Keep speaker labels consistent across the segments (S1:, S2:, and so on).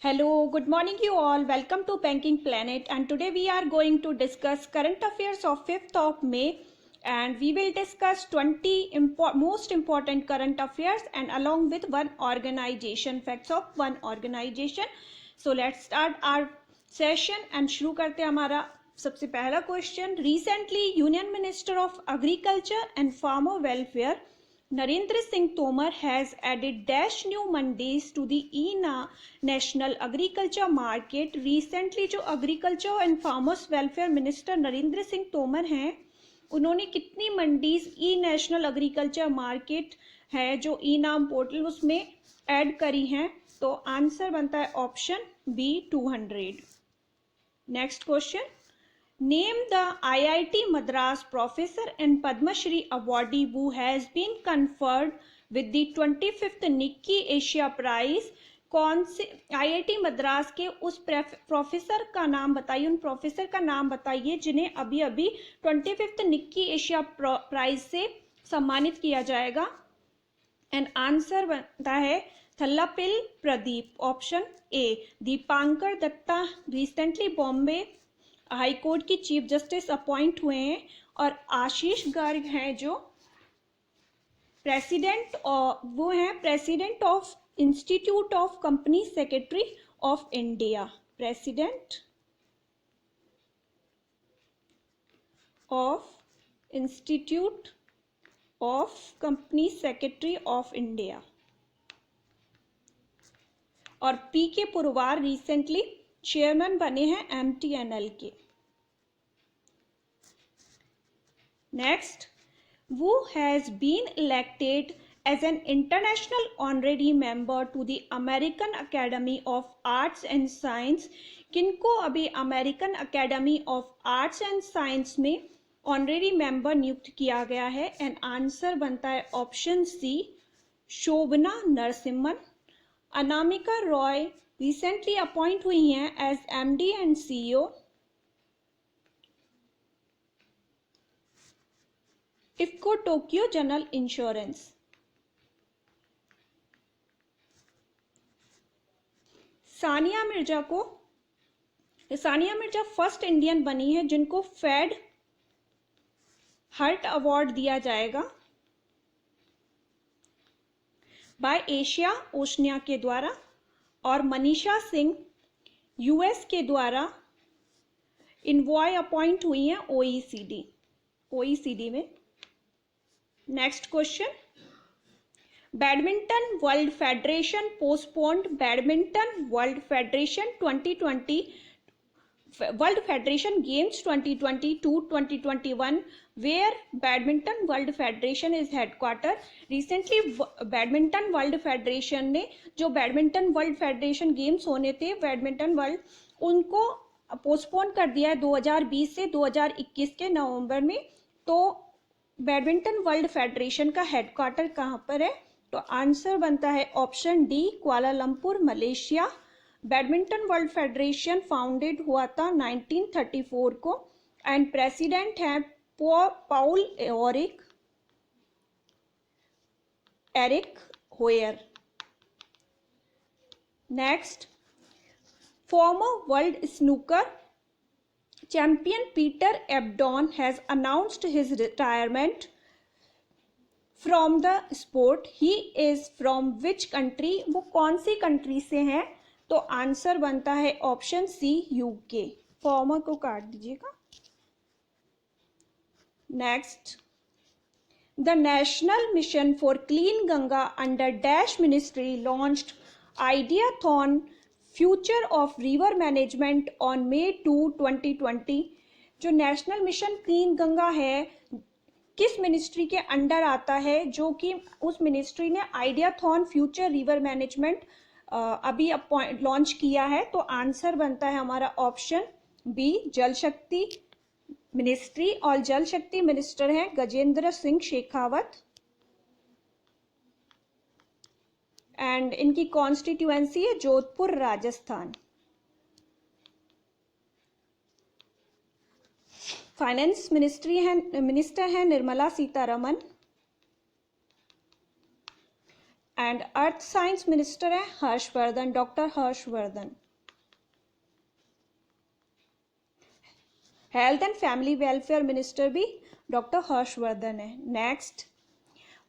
S1: Hello, good morning you all. Welcome to Banking Planet, and today we are going to discuss current affairs of 5th of May, and we will discuss 20 most important current affairs and along with one organization, facts of one organization. So let's start our session and शुरू करते हैं हमारा सबसे पहला question. Recently, Union Minister of Agriculture and Farmer Welfare Narendra Singh Tomar has added dash new mandis to the ENA National Agriculture Market. Recently जो Agriculture and Farmers Welfare Minister Narendra Singh Tomar हैं, उन्होंने कितनी मंडीज ई नेशनल एग्रीकल्चर मार्केट है जो ई नाम portal उसमें add करी हैं. तो आंसर बनता है option B 200. Next question. Name the IIT Madras professor and Padma Shri awardee who has been conferred with the 25th Nikkei Asia Prize. कौन से IIT मद्रास के उस प्रोफेसर का नाम बताइए, उन प्रोफेसर का नाम बताइए जिन्हें अभी अभी 25th निक्की एशिया प्राइज से सम्मानित किया जाएगा. एंड आंसर बनता है Thalappil Pradeep, option A. Dipankar Datta recently Bombay high court की चीफ जस्टिस अपॉइंट हुए हैं, और आशीष गर्ग हैं जो प्रेसिडेंट वो हैं president of institute of company secretary of India. President of institute of company secretary of India. और पी के पुरवार रिसेंटली चेयरमैन बने हैं MTNL के. Next. Who has been elected as an international honorary member to the American Academy of Arts and Science. किनको अभी American Academy of Arts and Science में honorary member नियुक्त किया गया है. एंड आंसर बनता है option C Shobhana Narasimhan. Anamika Roy recently appoint हुई हैं as MD and CEO. IFFCO Tokyo general insurance. Sania Mirza first Indian बनी है जिनको फेड हर्ट अवार्ड दिया जाएगा बाय एशिया ओशनिया के द्वारा. और मनीषा सिंह US के द्वारा इनवॉय अपॉइंट हुई हैं OECD में. Next question. Badminton world Federation postponed Badminton world Federation 2020 World Federation Games 2022-2021 where Badminton world Federation is headquarter. Recently Badminton world Federation ने जो बैडमिंटन वर्ल्ड फेडरेशन गेम्स होने थे बैडमिंटन वर्ल्ड, उनको postpone कर दिया है 2020 से 2021 के नवंबर में. तो बैडमिंटन वर्ल्ड फेडरेशन का हेडक्वार्टर कहाँ पर है? तो आंसर बनता है option D Kuala Lumpur Malaysia. Badminton world federation founded हुआ था 1934 को एंड प्रेसिडेंट हैं Poul Erik Hoyer. Next. Former world snooker champion Peter Ebdon has announced his retirement from the sport. He is from which country? वो कौन सी country से हैं? तो आंसर बनता है ऑप्शन सी UK. फॉर्मर को काट दीजिएगा. Next. The national mission for clean Ganga under dash ministry launched ideathon future of river management on May 2, 2020. जो नेशनल मिशन क्लीन गंगा है किस मिनिस्ट्री के अंडर आता है? जो कि उस मिनिस्ट्री ने आइडियाथॉन फ्यूचर रिवर मैनेजमेंट अभी लॉन्च किया है. तो आंसर बनता है हमारा ऑप्शन बी जल शक्ति मिनिस्ट्री. और जल शक्ति मिनिस्टर हैं गजेंद्र सिंह शेखावत. एंड इनकी कॉन्स्टिट्यूएंसी है जोधपुर राजस्थान. फाइनेंस मिनिस्टर हैं Nirmala Sitharaman. And earth science minister है Harshvardhan, doctor Harshvardhan. Health and family welfare minister भी डॉक्टर हर्षवर्धन है। Next,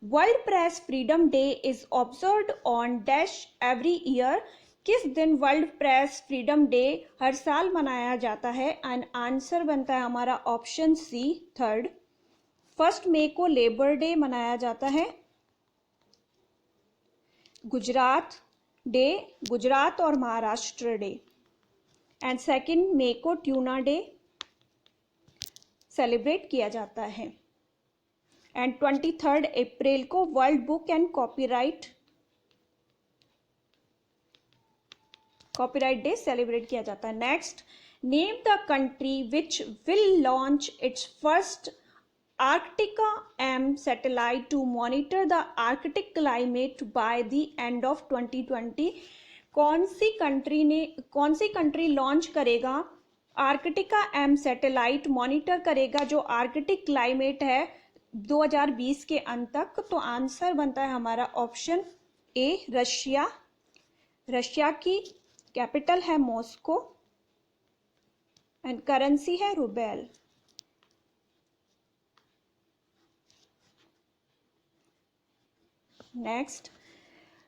S1: world press freedom day is observed on dash every year. किस दिन वर्ल्ड प्रेस फ्रीडम डे हर साल मनाया जाता है? एंड आंसर बनता है हमारा ऑप्शन सी, 3rd। 1 मई को लेबर डे मनाया जाता है। गुजरात डे, गुजरात और महाराष्ट्र डे। एंड 2 मई को ट्यूना डे सेलिब्रेट किया जाता है। एंड 23 अप्रैल को World Book and Copyright Day celebrate किया जाता है। Next, name the country which will launch its first Arktika M satellite to monitor the Arctic climate by the end of 2020। कौन सी कंट्री लॉन्च करेगा आर्कटिका एम सैटेलाइट, मॉनिटर करेगा जो Arctic climate है 2020 के अंत तक? तो आंसर बनता है हमारा ऑप्शन ए, रशिया। रशिया की कैपिटल है मॉस्को एंड करेंसी है ruble. Next,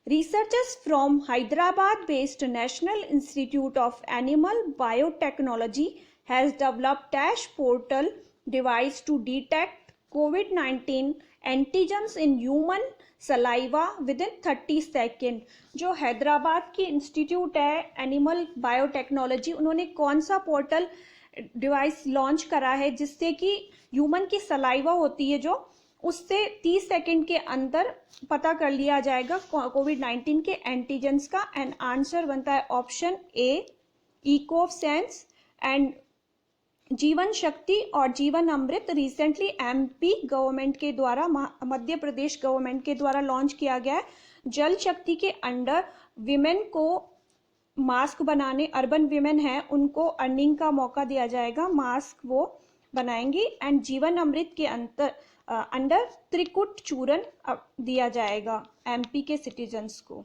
S1: researchers from Hyderabad-based National Institute of Animal Biotechnology has developed dash portal device to detect COVID-19 antigens in human saliva within 30 second. जो हैदराबाद की institute है animal biotechnology, उन्होंने कौन सा portal device launch करा है जिससे कि ह्यूमन की सलाइवा होती है जो उससे 30 सेकेंड के अंदर पता कर लिया जाएगा कोविड-19 के एंटीजेंस का। एंड आंसर बनता है ऑप्शन ए, इकोसेंस। एंड जीवन शक्ति और जीवन अमृत रिसेंटली एमपी गवर्नमेंट के द्वारा, मध्य प्रदेश गवर्नमेंट के द्वारा लॉन्च किया गया है। जल शक्ति के अंडर विमेन को मास्क बनाने, अर्बन विमेन है उनको अर्निंग का मौका दिया जाएगा, मास्क वो बनाएंगी। एंड जीवन अमृत के अंडर त्रिकुट चूरन दिया जाएगा एमपी के सिटीजन्स को।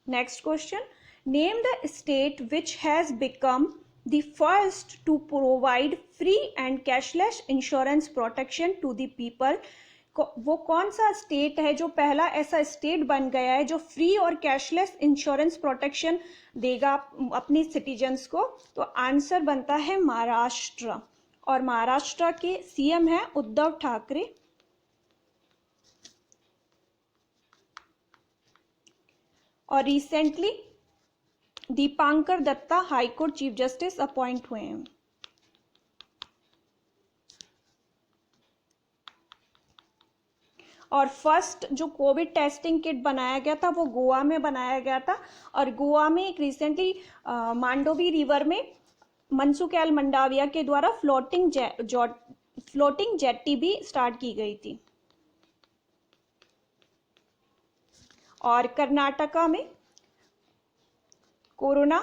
S1: Next question, name the state which has become the first to provide free and cashless insurance protection to the people. वो कौन सा स्टेट है जो पहला ऐसा स्टेट बन गया है जो फ्री और कैशलेस इंश्योरेंस प्रोटेक्शन देगा अपनी सिटीजन्स को? तो आंसर बनता है महाराष्ट्र, और महाराष्ट्र के सीएम हैं उद्धव ठाकरे। और recently Dipankar Datta high court chief justice appoint हुए हैं। और फर्स्ट जो कोविड टेस्टिंग किट बनाया गया था वो गोवा में बनाया गया था। और गोवा में एक रिसेंटली मांडोवी रिवर में मनसुख मंडाविया के द्वारा फ्लोटिंग जेट्टी भी स्टार्ट की गई थी। और कर्नाटका में कोरोना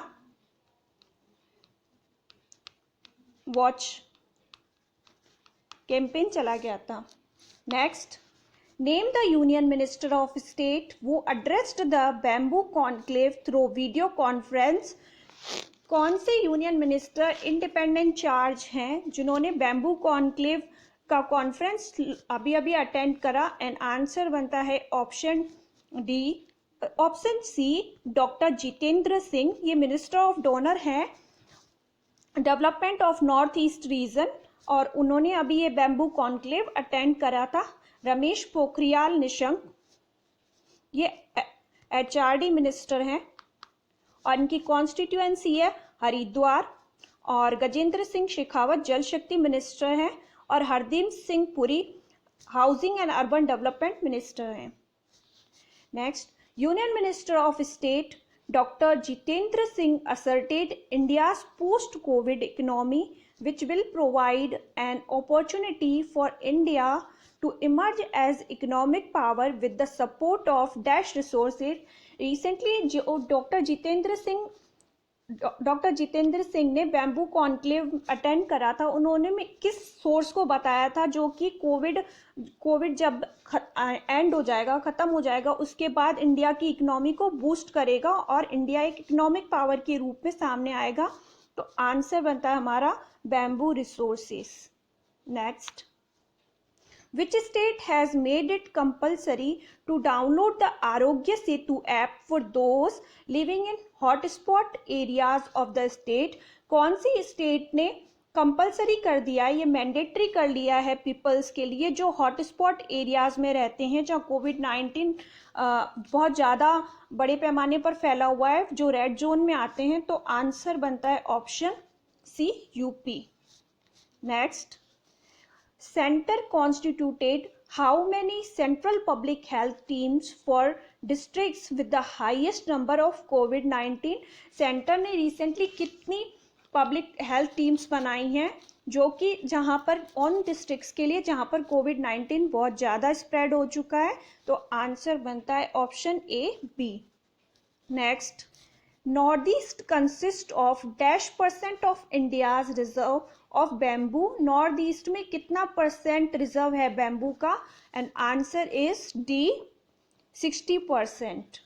S1: वॉच कैंपेन चला गया था। Next, name the union minister of state who addressed the bamboo conclave through video conference. कौन से यूनियन मिनिस्टर इंडिपेंडेंट चार्ज हैं जिन्होंने बैम्बू कॉन्क्लेव का कॉन्फ्रेंस अभी अभी अटेंड करा? एंड आंसर बनता है option D, option C, doctor Jitendra Singh. ये मिनिस्टर ऑफ डोनर हैं development of North East region, और उन्होंने अभी ये बैम्बू कॉन्क्लेव अटेंड करा था। रमेश पोखरियाल निशंक ये एचआरडी मिनिस्टर हैं और इनकी कॉन्स्टिट्यूएंसी है हरिद्वार। और गजेंद्र सिंह शेखावत जल शक्ति मिनिस्टर हैं और Hardeep Singh Puri housing and urban development minister हैं। Next, union minister of state doctor Jitendra Singh asserted India's post-COVID economy which will provide an opportunity for India to emerge as economic power with the support of dash resources। Recently जो doctor Jitendra Singh doctor Jitendra Singh ने bamboo conclave attend करा था, उन्होंने किस source को बताया था जो कि कोविड जब एंड हो जाएगा, खत्म हो जाएगा, उसके बाद इंडिया की इकोनॉमी को बूस्ट करेगा और इंडिया एक इकोनॉमिक पावर के रूप में सामने आएगा। तो आंसर बनता है हमारा bamboo resources. Next, which state has made it compulsory to download the Arogya Setu app for those living in hotspot areas of the state? कौन सी स्टेट ने कंपलसरी कर दिया, ये मैंडेटरी कर लिया है पीपल्स के लिए जो हॉटस्पॉट एरियाज में रहते हैं, जहाँ कोविड-19 बहुत ज़्यादा बड़े पैमाने पर फैला हुआ है, जो रेड जोन में आते हैं। तो आंसर बनता है option C, UP. Next, Center constituted how many central public health teams for districts with the highest number of COVID-19? Centre ने रिसेंटली कितनी पब्लिक हेल्थ टीम्स बनाई हैं जो कि जहां पर उन डिस्ट्रिक्ट्स के लिए जहां पर कोविड-19 बहुत ज़्यादा स्प्रेड हो चुका है? तो आंसर बनता है option A, B. Next, north east consist of dash % of India's reserve of bamboo. North east में कितना % रिजर्व है बैम्बू का? And answer is D, 60%।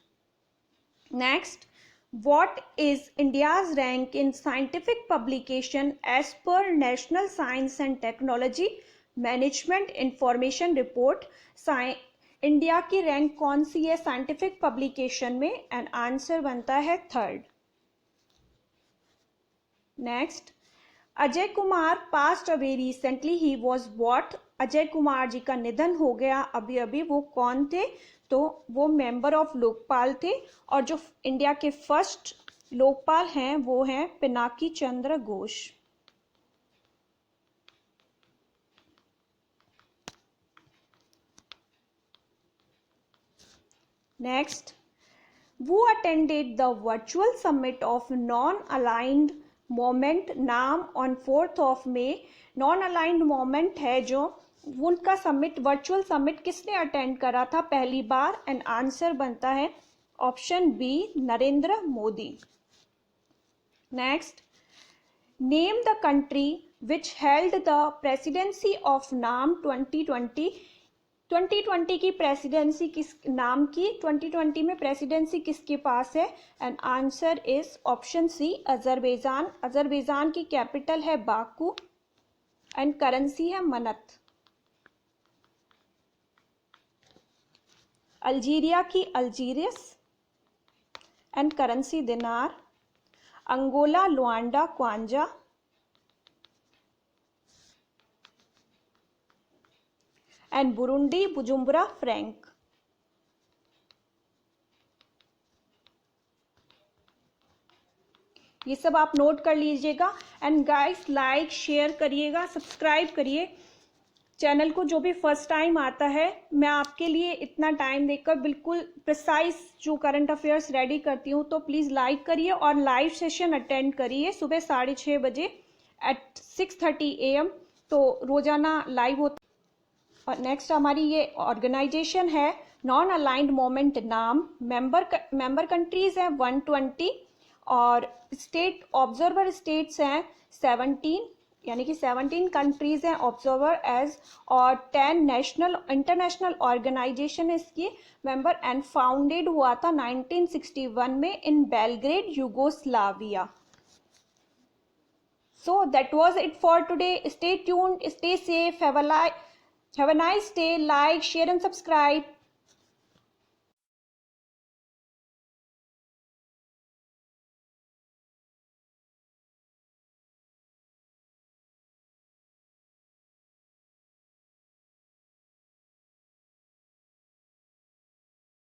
S1: Next, what is India's rank in scientific publication as per national science and technology management information report? India की rank कौन सी है scientific publication में? And answer बनता है 3rd। Next, Ajay Kumar passed away recently, he was what? Ajay Kumar ji का निधन हो गया अभी अभी, वो कौन थे? तो वो मेंबर ऑफ लोकपाल थे और जो इंडिया के फर्स्ट लोकपाल हैं वो हैं Pinaki Chandra Ghosh. Next, who attended the virtual summit of non-aligned movement नाम on 4th of May? non-aligned movement है जो, उनका समिट, वर्चुअल समिट किसने अटेंड करा था पहली बार? एंड आंसर बनता है option B, Narendra Modi. Next, name the country which held the presidency of NAM 2020। 2020 की प्रेसिडेंसी किस नाम की? 2020 में प्रेसिडेंसी किसके पास है? And answer is option C, Azerbaijan. Azerbaijan की कैपिटल है बाकू एंड करेंसी है मनत। अल्जीरिया की Algiers and currency dinar. Angola Luanda kwanza and Burundi Bujumbura franc. ये सब आप नोट कर लीजिएगा। एंड गाइस, लाइक शेयर करिएगा, सब्सक्राइब करिए चैनल को। जो भी फर्स्ट टाइम आता है, मैं आपके लिए इतना टाइम देकर बिल्कुल प्रिसाइज जो करंट अफेयर्स रेडी करती हूँ, तो प्लीज़ लाइक करिए और लाइव सेशन अटेंड करिए सुबह 6:30 बजे एट 6:30 AM। तो रोजाना लाइव होता। और नेक्स्ट हमारी ये ऑर्गेनाइजेशन है नॉन अलाइंड मोमेंट नाम। मेंबर कंट्रीज हैं 120 और स्टेट ऑब्जर्वर स्टेट्स हैं 17, यानी कि 17 कंट्रीज हैं ऑब्जर्वर एज, और 10 नेशनल इंटरनेशनल ऑर्गेनाइजेशन है इसकी मेंबर। एंड फाउंडेड हुआ था 1961 में in Belgrade, Yugoslavia. So that was it for today. Stay tuned, stay safe, have a nice day, like, share and subscribe.